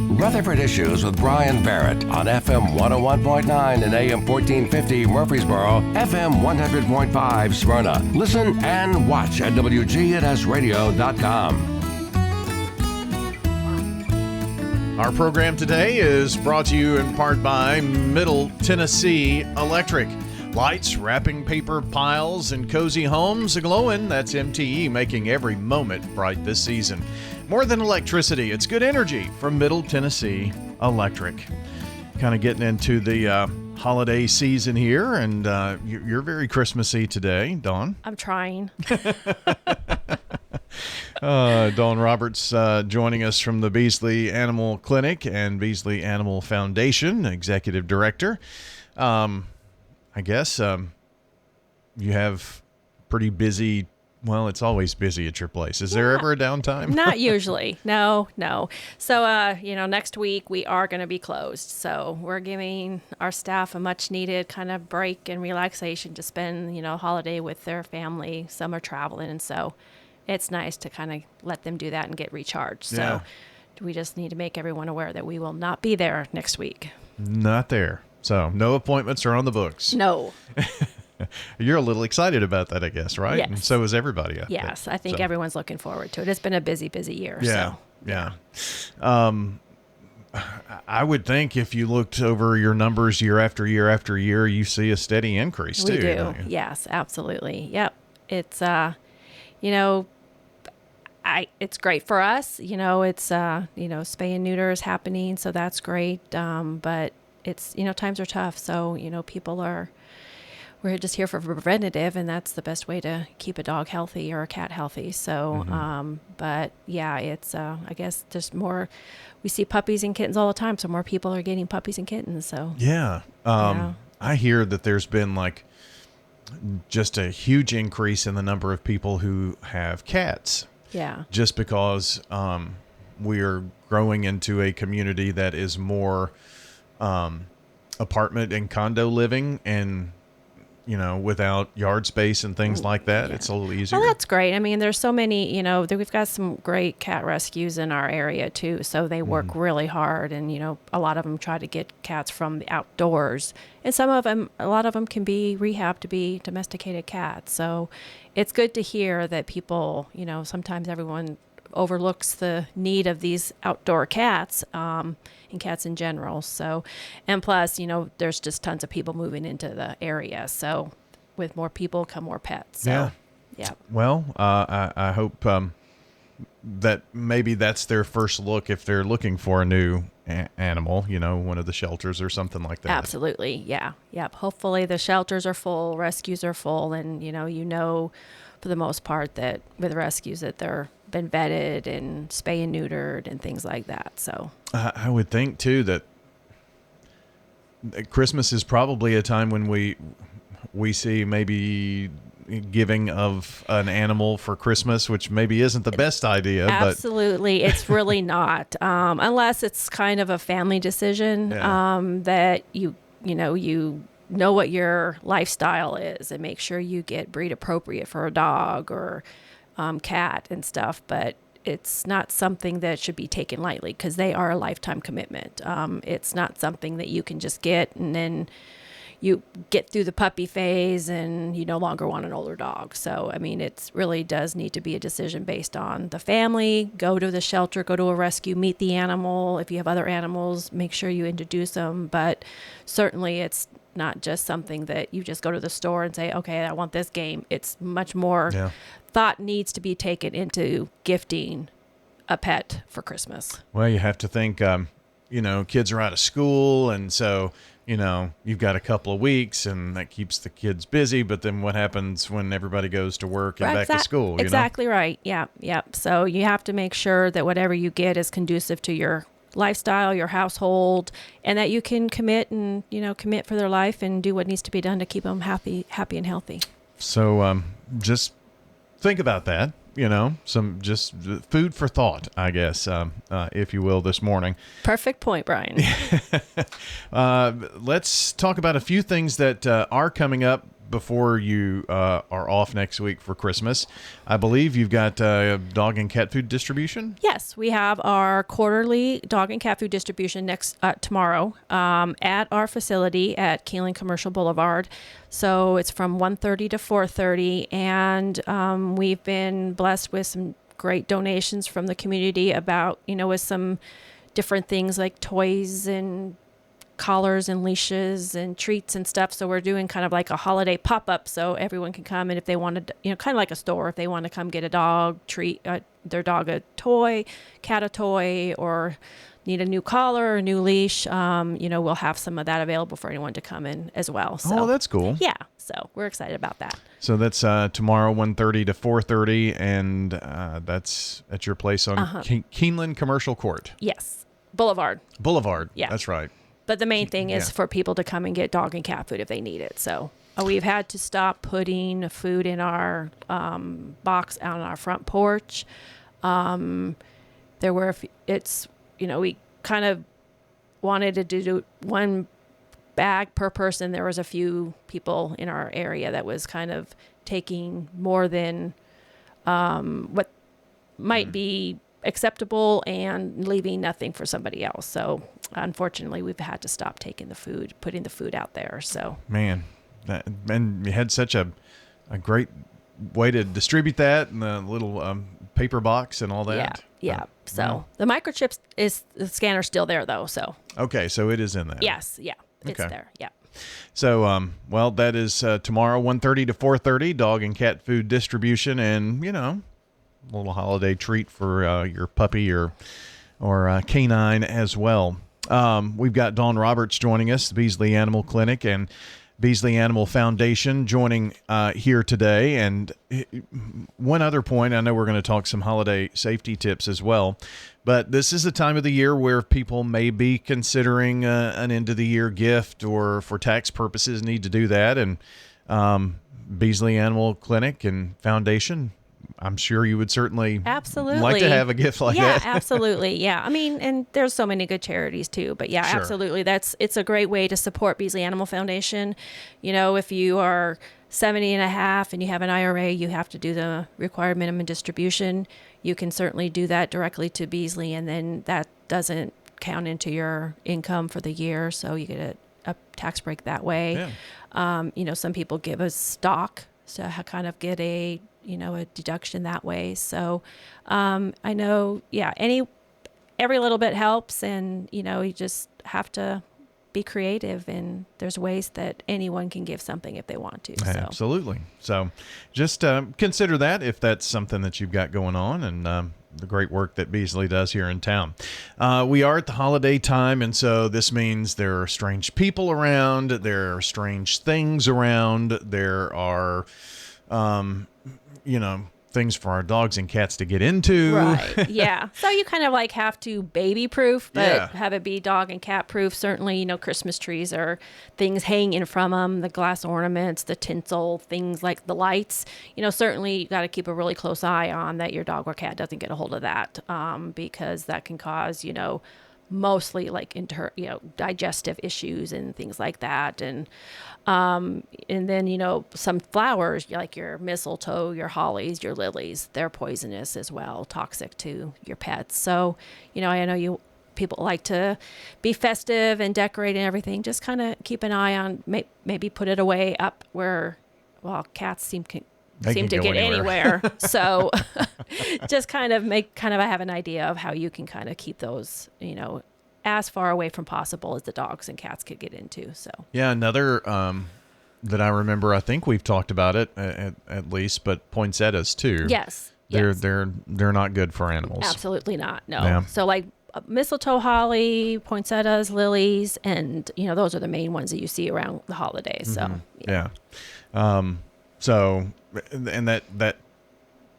Rutherford Issues with Bryan Barrett on FM 101.9 and AM 1450 Murfreesboro, FM 100.5 Smyrna. Listen and watch at WGNSradio.com. Our program today is brought to you in part by Middle Tennessee Electric. Lights, wrapping paper piles, and cozy homes a-glowing. That's MTE, making every moment bright this season. More than electricity, it's good energy from Middle Tennessee Electric. Kind of getting into the holiday season here, and you're very Christmassy today, Dawn. I'm trying. Dawn Roberts joining us from the Beesley Animal Clinic and Beesley Animal Foundation, Executive Director. I guess you have pretty busy. Well, it's always busy at your place. Is there ever a downtime? Not usually. No. So, next week we are going to be closed. So we're giving our staff a much needed kind of break and relaxation to spend, holiday with their family. Some are traveling. And so it's nice to kind of let them do that and get recharged. Yeah. So we just need to make everyone aware that we will not be there next week. Not there. So no appointments are on the books. No. You're a little excited about that, I guess, right? Yes. And so is everybody. Yes, I think everyone's looking forward to it. It's been a busy year. Yeah, I would think if you looked over your numbers year after year after year, you see a steady increase too. We do. Yes, absolutely. Yep. It's it's great for us. It's spay and neuter is happening, so that's great. But it's times are tough, so we're just here for preventative, and that's the best way to keep a dog healthy or a cat healthy. So, but yeah, it's I guess there's more. We see puppies and kittens all the time, so more people are getting puppies and kittens. So yeah, I hear that there's been just a huge increase in the number of people who have cats. Yeah, just because we are growing into a community that is more apartment and condo living, and without yard space and things like that, it's a little easier. Well, that's great. I mean, there's so many, we've got some great cat rescues in our area too. So they work really hard, and, a lot of them try to get cats from the outdoors, and a lot of them can be rehabbed to be domesticated cats. So it's good to hear that people, sometimes everyone overlooks the need of these outdoor cats, and cats in general. So, and plus, there's just tons of people moving into the area. So with more people come more pets. So, yeah. Well, I hope that maybe that's their first look if they're looking for a new animal, one of the shelters or something like that. Absolutely. Yeah. Yep. Hopefully the shelters are full, rescues are full, and, for the most part that with rescues that they're been vetted and spay and neutered and things like that. So I would think too that Christmas is probably a time when we see maybe giving of an animal for Christmas, which maybe isn't the best idea. Absolutely. It's really not, unless it's kind of a family decision, that you know what your lifestyle is and make sure you get breed appropriate for a dog or cat and stuff. But it's not something that should be taken lightly because they are a lifetime commitment. It's not something that you can just get and then you get through the puppy phase and you no longer want an older dog. So, I mean, it really does need to be a decision based on the family. Go to the shelter, go to a rescue, meet the animal. If you have other animals, make sure you introduce them. But certainly it's not just something that you just go to the store and say, okay, I want this game. It's much more thought needs to be taken into gifting a pet for Christmas. Well, you have to think, kids are out of school, and so, you've got a couple of weeks, and that keeps the kids busy. But then what happens when everybody goes to work and back to school? Exactly right. Yeah. So you have to make sure that whatever you get is conducive to your lifestyle, your household, and that you can commit for their life and do what needs to be done to keep them happy and healthy. So just think about that. Some just food for thought, I guess, if you will, this morning. Perfect point, Bryan. Let's talk about a few things that are coming up before you are off next week for Christmas, I believe you've got dog and cat food distribution? Yes, we have our quarterly dog and cat food distribution tomorrow at our facility at Keeling Commercial Boulevard. So it's from 1:30 to 4:30, and we've been blessed with some great donations from the community about, with some different things like toys and collars and leashes and treats and stuff. So we're doing kind of like a holiday pop-up, so everyone can come, and if they wanted, kind of like a store, if they want to come get a dog treat, their dog a toy, cat a toy, or need a new collar or a new leash, we'll have some of that available for anyone to come in as well. So, oh, that's cool. Yeah, so we're excited about that. So that's tomorrow, 1:30 to 4:30, and that's at your place on Keeneland Commercial Court. Yes, Boulevard. Yeah, that's right. But the main thing is for people to come and get dog and cat food if they need it. So we've had to stop putting food in our box out on our front porch. We kind of wanted to do one bag per person. There was a few people in our area that was kind of taking more than what might be acceptable and leaving nothing for somebody else. So unfortunately, we've had to stop putting the food out there. So man, and you had such a great way to distribute that, and the little paper box and all that. Yeah. So the microchips the scanner's still there though. So okay, so it is in there. Yes, yeah, it's there. Yeah. So that is tomorrow, 1:30 to 4:30, dog and cat food distribution, and a little holiday treat for your puppy or canine as well. We've got Dawn Roberts joining us, the Beesley Animal Clinic and Beesley Animal Foundation joining here today. And one other point, I know we're going to talk some holiday safety tips as well, but this is a time of the year where people may be considering an end-of-the-year gift, or for tax purposes need to do that. And Beesley Animal Clinic and Foundation, I'm sure you would certainly absolutely like to have a gift like that. Yeah, absolutely. Yeah. I mean, and there's so many good charities too, but yeah, sure. Absolutely. It's a great way to support Beesley Animal Foundation. If you are 70 and a half and you have an IRA, you have to do the required minimum distribution. You can certainly do that directly to Beesley, and then that doesn't count into your income for the year. So you get a tax break that way. Yeah. Some people give us stock, so kind of get a deduction that way. So I know, every little bit helps, and, you just have to be creative, and there's ways that anyone can give something if they want to. So. Absolutely. So just consider that if that's something that you've got going on, and the great work that Beesley does here in town. We are at the holiday time, and so this means there are strange people around, there are strange things around, there are things for our dogs and cats to get into. Right. Yeah. So you kind of like have to baby proof, but have it be dog and cat proof. Certainly, Christmas trees are things hanging from them, the glass ornaments, the tinsel, things like the lights. Certainly you got to keep a really close eye on that your dog or cat doesn't get a hold of that, because that can cause, mostly like digestive issues and things like that. And then, some flowers like your mistletoe, your hollies, your lilies, they're poisonous as well, toxic to your pets. So, I know people like to be festive and decorate and everything. Just kind of keep an eye on, maybe put it away up where, cats seem to get anywhere. So just kind of have an idea of how you can kind of keep those, as far away from possible as the dogs and cats could get into. So yeah, another that I remember, I think we've talked about it at least, but poinsettias too. Yes. They're not good for animals. Absolutely not. No. Yeah. So like mistletoe, holly, poinsettias, lilies, and those are the main ones that you see around the holidays. So yeah. So, and that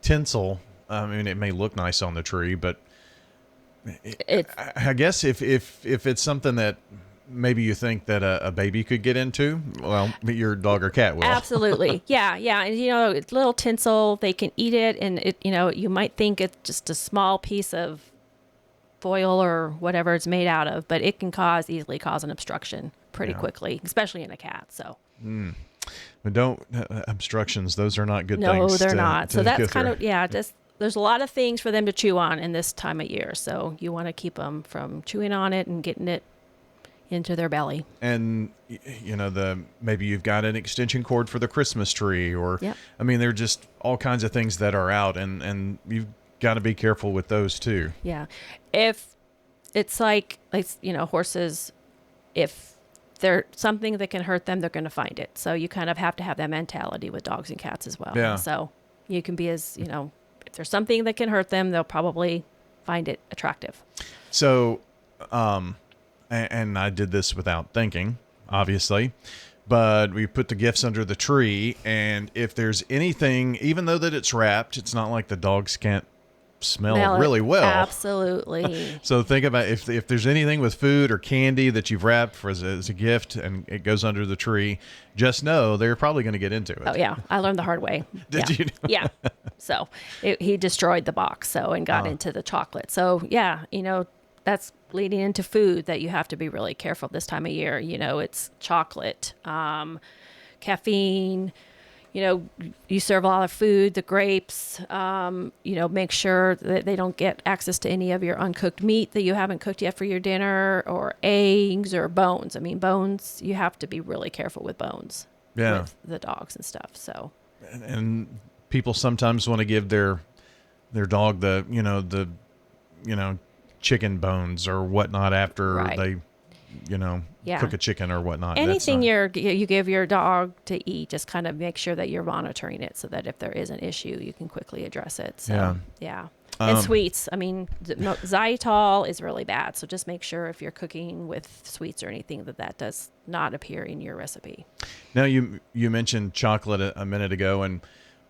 tinsel, it may look nice on the tree, but I guess if it's something that maybe you think that a baby could get into, well, your dog or cat will. Absolutely. Yeah. And, it's little tinsel, they can eat it, and it, you might think it's just a small piece of foil or whatever it's made out of, but it can easily cause an obstruction pretty quickly, especially in a cat. So. But don't obstructions. Those are not good No, things. they're not. So that's go kind through. of, yeah, just there's a lot of things for them to chew on in this time of year. So you want to keep them from chewing on it and getting it into their belly. And maybe you've got an extension cord for the Christmas tree, or Yep. I mean, there are just all kinds of things that are out, and you've got to be careful with those too. Yeah. If it's like horses, if they're something that can hurt them, they're going to find it. So you kind of have to have that mentality with dogs and cats as well. Yeah. So you can be if there's something that can hurt them, they'll probably find it attractive. So, and I did this without thinking, obviously, but we put the gifts under the tree, and if there's anything, even though that it's wrapped, it's not like the dogs can't smell really well. Absolutely. So think about if there's anything with food or candy that you've wrapped for as a gift and it goes under the tree, just know they're probably going to get into it. Oh yeah, I learned the hard way. Did you? Yeah. So he destroyed the box and got into the chocolate. So yeah, that's leading into food that you have to be really careful this time of year. It's chocolate, caffeine. You serve a lot of food, the grapes, make sure that they don't get access to any of your uncooked meat that you haven't cooked yet for your dinner, or eggs or bones. I mean, bones, you have to be really careful with bones with the dogs and stuff. So, and people sometimes want to give their dog the chicken bones or whatnot after they cook a chicken or whatnot. Anything you give your dog to eat, just kind of make sure that you're monitoring it so that if there is an issue, you can quickly address it. So, yeah. And sweets. I mean, xylitol is really bad. So just make sure if you're cooking with sweets or anything that does not appear in your recipe. Now, you mentioned chocolate a minute ago, and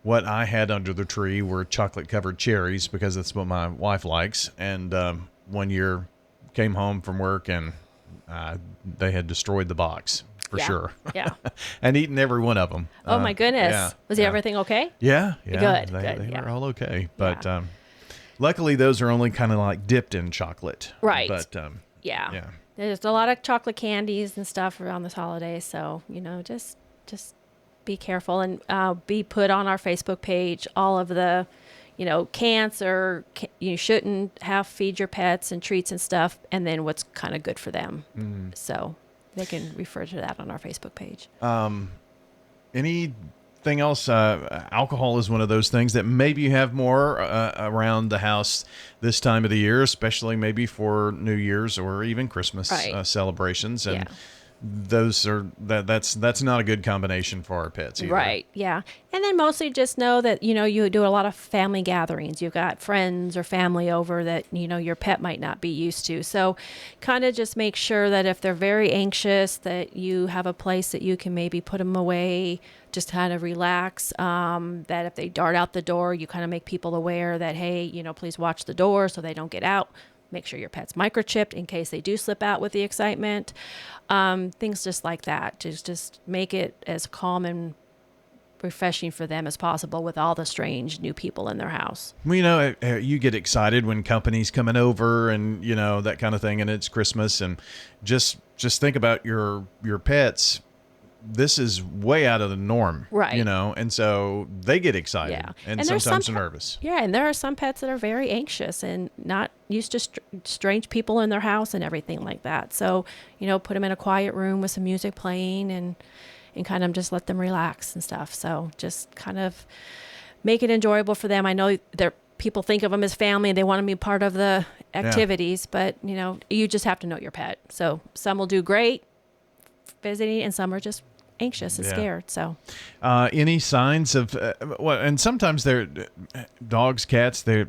what I had under the tree were chocolate-covered cherries because that's what my wife likes. And one year came home from work and they had destroyed the box for sure. Yeah. And eaten every one of them. Oh my goodness. Was everything okay? Yeah. Good. They were all okay. But luckily those are only kind of like dipped in chocolate. Right. But yeah. There's a lot of chocolate candies and stuff around this holiday. So, just be careful and be put on our Facebook page all of the cancer you shouldn't feed your pets and treats and stuff, and then what's kind of good for them. So they can refer to that on our Facebook page. Anything else? Alcohol is one of those things that maybe you have more around the house this time of the year, especially maybe for New Year's or even Christmas celebrations. And those are that's not a good combination for our pets either. Right. Yeah. And then mostly just know that, you do a lot of family gatherings. You've got friends or family over that, your pet might not be used to. So kind of just make sure that if they're very anxious, that you have a place that you can maybe put them away, just kind of relax. That if they dart out the door, you kind of make people aware that, hey, please watch the door so they don't get out. Make sure your pet's microchipped in case they do slip out with the excitement. Things just like that. Just make it as calm and refreshing for them as possible with all the strange new people in their house. Well, you get excited when company's coming over and, that kind of thing, and it's Christmas. And just think about your pets. This is way out of the norm, right? And so they get excited and sometimes nervous. Yeah, and there are some pets that are very anxious and not used to strange people in their house and everything like that. So, put them in a quiet room with some music playing and kind of just let them relax and stuff. So just kind of make it enjoyable for them. I know people think of them as family and they want to be part of the activities, but, you just have to know your pet. So some will do great visiting and some are just anxious and scared. So any signs of and sometimes they're dogs, cats, they're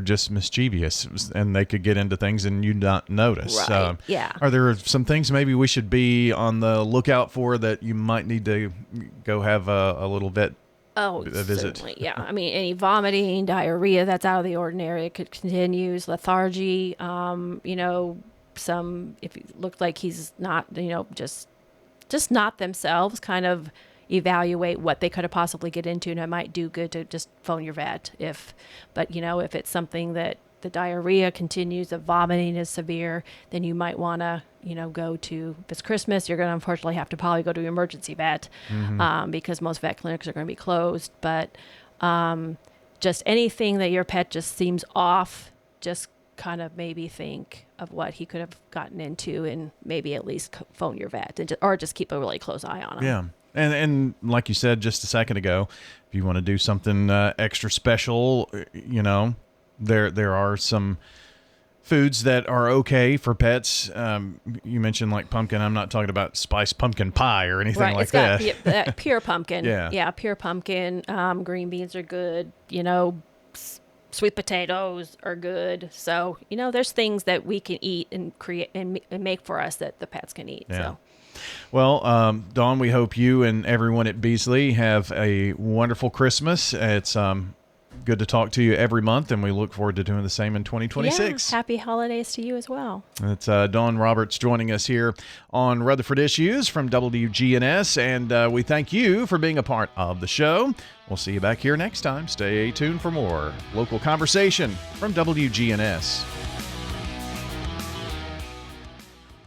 just mischievous and they could get into things and you not notice. Right. Are there some things maybe we should be on the lookout for that you might need to go have a little vet visit? Certainly. Yeah. I mean, any vomiting, diarrhea that's out of the ordinary, it could continues, lethargy, some, if it looked like he's not, just not themselves, kind of evaluate what they could have possibly get into, and it might do good to just phone your vet if it's something that the diarrhea continues, the vomiting is severe, then you might want to, go to, if it's Christmas, you're going to unfortunately have to probably go to an emergency vet because most vet clinics are going to be closed. But just anything that your pet just seems off, just kind of maybe think of what he could have gotten into and maybe at least phone your vet or just keep a really close eye on him. Yeah. And like you said just a second ago, if you want to do something extra special, there are some foods that are okay for pets. You mentioned like pumpkin. I'm not talking about spiced pumpkin pie or anything like that. That pure pumpkin. Yeah, pure pumpkin. Green beans are good. Sweet potatoes are good. So there's things that we can eat and create and make for us that the pets can eat. Yeah. So. Well, Dawn, we hope you and everyone at Beesley have a wonderful Christmas. It's good to talk to you every month, and we look forward to doing the same in 2026. Yeah, happy holidays to you as well. It's Dawn Roberts joining us here on Rutherford Issues from WGNS, and we thank you for being a part of the show. We'll see you back here next time. Stay tuned for more local conversation from WGNS.